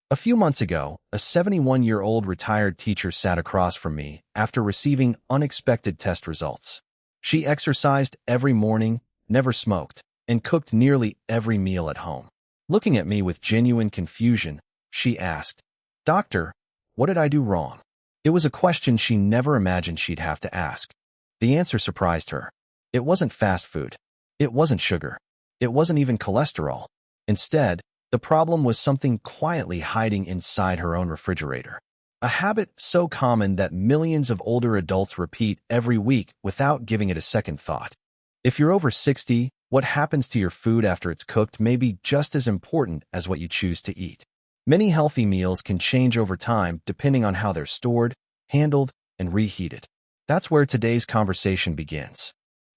A few months ago, a 71-year-old retired teacher sat across from me after receiving unexpected test results. She exercised every morning, never smoked, and cooked nearly every meal at home. Looking at me with genuine confusion, she asked, "Doctor, what did I do wrong?" It was a question she never imagined she'd have to ask. The answer surprised her. It wasn't fast food. It wasn't sugar. It wasn't even cholesterol. Instead, the problem was something quietly hiding inside her own refrigerator. A habit so common that millions of older adults repeat every week without giving it a second thought. If you're over 60, what happens to your food after it's cooked may be just as important as what you choose to eat. Many healthy meals can change over time depending on how they're stored, handled, and reheated. That's where today's conversation begins.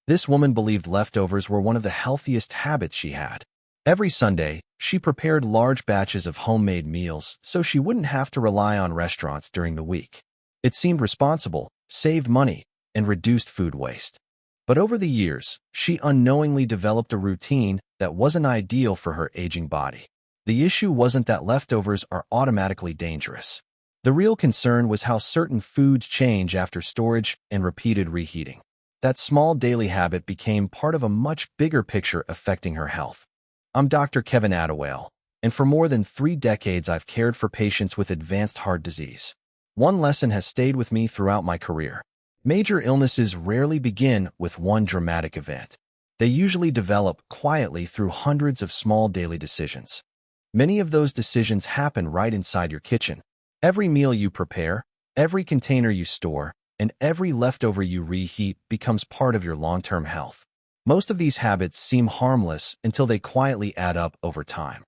This woman believed leftovers were one of the healthiest habits she had. Every Sunday, she prepared large batches of homemade meals so she wouldn't have to rely on restaurants during the week. It seemed responsible, saved money, and reduced food waste. But over the years, she unknowingly developed a routine that wasn't ideal for her aging body. The issue wasn't that leftovers are automatically dangerous. The real concern was how certain foods change after storage and repeated reheating. That small daily habit became part of a much bigger picture affecting her health. I'm Dr. Kevin Attawale, and for more than 3 decades I've cared for patients with advanced heart disease. One lesson has stayed with me throughout my career. Major illnesses rarely begin with one dramatic event. They usually develop quietly through hundreds of small daily decisions. Many of those decisions happen right inside your kitchen. Every meal you prepare, every container you store, and every leftover you reheat becomes part of your long-term health. Most of these habits seem harmless until they quietly add up over time.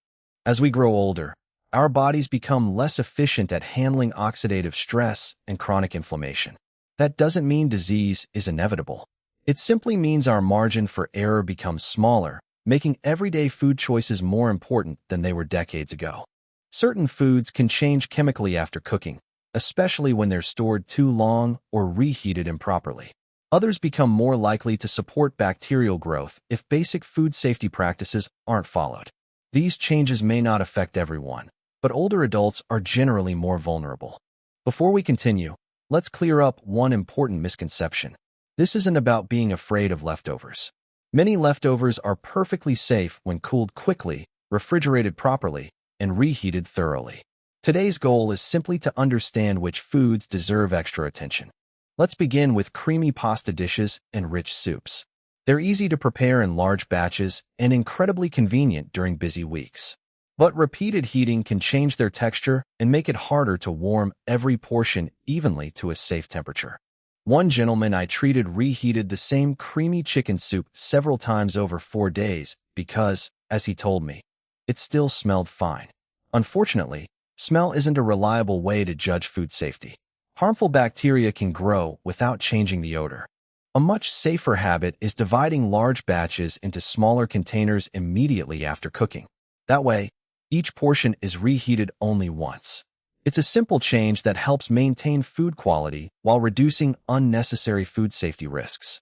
As we grow older, our bodies become less efficient at handling oxidative stress and chronic inflammation. That doesn't mean disease is inevitable. It simply means our margin for error becomes smaller, making everyday food choices more important than they were decades ago. Certain foods can change chemically after cooking, especially when they're stored too long or reheated improperly. Others become more likely to support bacterial growth if basic food safety practices aren't followed. These changes may not affect everyone, but older adults are generally more vulnerable. Before we continue, let's clear up one important misconception. This isn't about being afraid of leftovers. Many leftovers are perfectly safe when cooled quickly, refrigerated properly, and reheated thoroughly. Today's goal is simply to understand which foods deserve extra attention. Let's begin with creamy pasta dishes and rich soups. They're easy to prepare in large batches and incredibly convenient during busy weeks. But repeated heating can change their texture and make it harder to warm every portion evenly to a safe temperature. One gentleman I treated reheated the same creamy chicken soup several times over 4 days because, as he told me, it still smelled fine. Unfortunately, smell isn't a reliable way to judge food safety. Harmful bacteria can grow without changing the odor. A much safer habit is dividing large batches into smaller containers immediately after cooking. That way, each portion is reheated only once. It's a simple change that helps maintain food quality while reducing unnecessary food safety risks.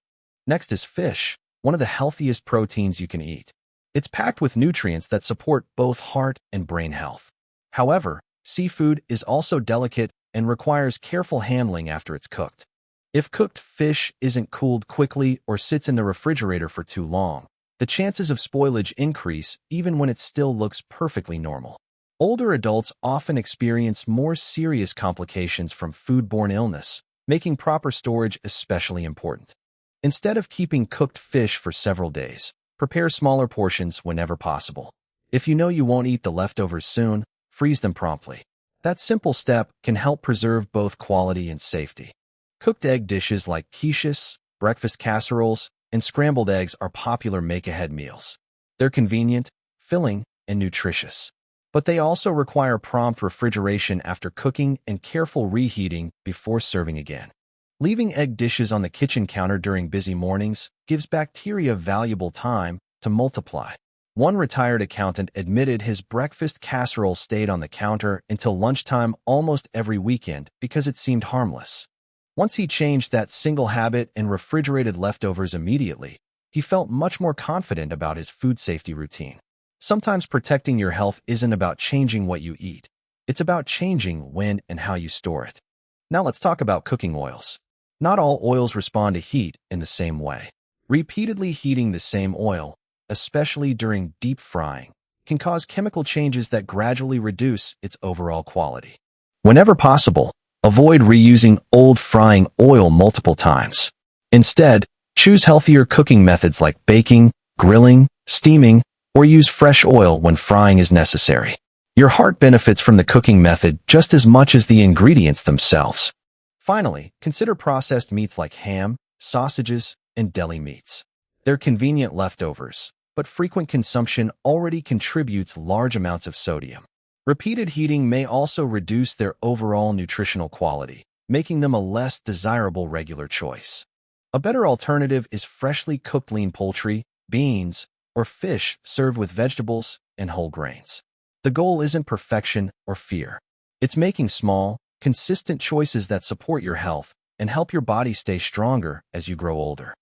Next is fish, one of the healthiest proteins you can eat. It's packed with nutrients that support both heart and brain health. However, seafood is also delicate and requires careful handling after it's cooked. If cooked fish isn't cooled quickly or sits in the refrigerator for too long, the chances of spoilage increase even when it still looks perfectly normal. Older adults often experience more serious complications from foodborne illness, making proper storage especially important. Instead of keeping cooked fish for several days, prepare smaller portions whenever possible. If you know you won't eat the leftovers soon, freeze them promptly. That simple step can help preserve both quality and safety. Cooked egg dishes like quiches, breakfast casseroles, and scrambled eggs are popular make-ahead meals. They're convenient, filling, and nutritious. But they also require prompt refrigeration after cooking and careful reheating before serving again. Leaving egg dishes on the kitchen counter during busy mornings gives bacteria valuable time to multiply. One retired accountant admitted his breakfast casserole stayed on the counter until lunchtime almost every weekend because it seemed harmless. Once he changed that single habit and refrigerated leftovers immediately, he felt much more confident about his food safety routine. Sometimes protecting your health isn't about changing what you eat. It's about changing when and how you store it. Now let's talk about cooking oils. Not all oils respond to heat in the same way. Repeatedly heating the same oil, especially during deep frying, can cause chemical changes that gradually reduce its overall quality. Whenever possible, avoid reusing old frying oil multiple times. Instead, choose healthier cooking methods like baking, grilling, steaming, or use fresh oil when frying is necessary. Your heart benefits from the cooking method just as much as the ingredients themselves. Finally, consider processed meats like ham, sausages, and deli meats. They're convenient leftovers, but frequent consumption already contributes large amounts of sodium. Repeated heating may also reduce their overall nutritional quality, making them a less desirable regular choice. A better alternative is freshly cooked lean poultry, beans, or fish served with vegetables and whole grains. The goal isn't perfection or fear. It's making small, consistent choices that support your health and help your body stay stronger as you grow older.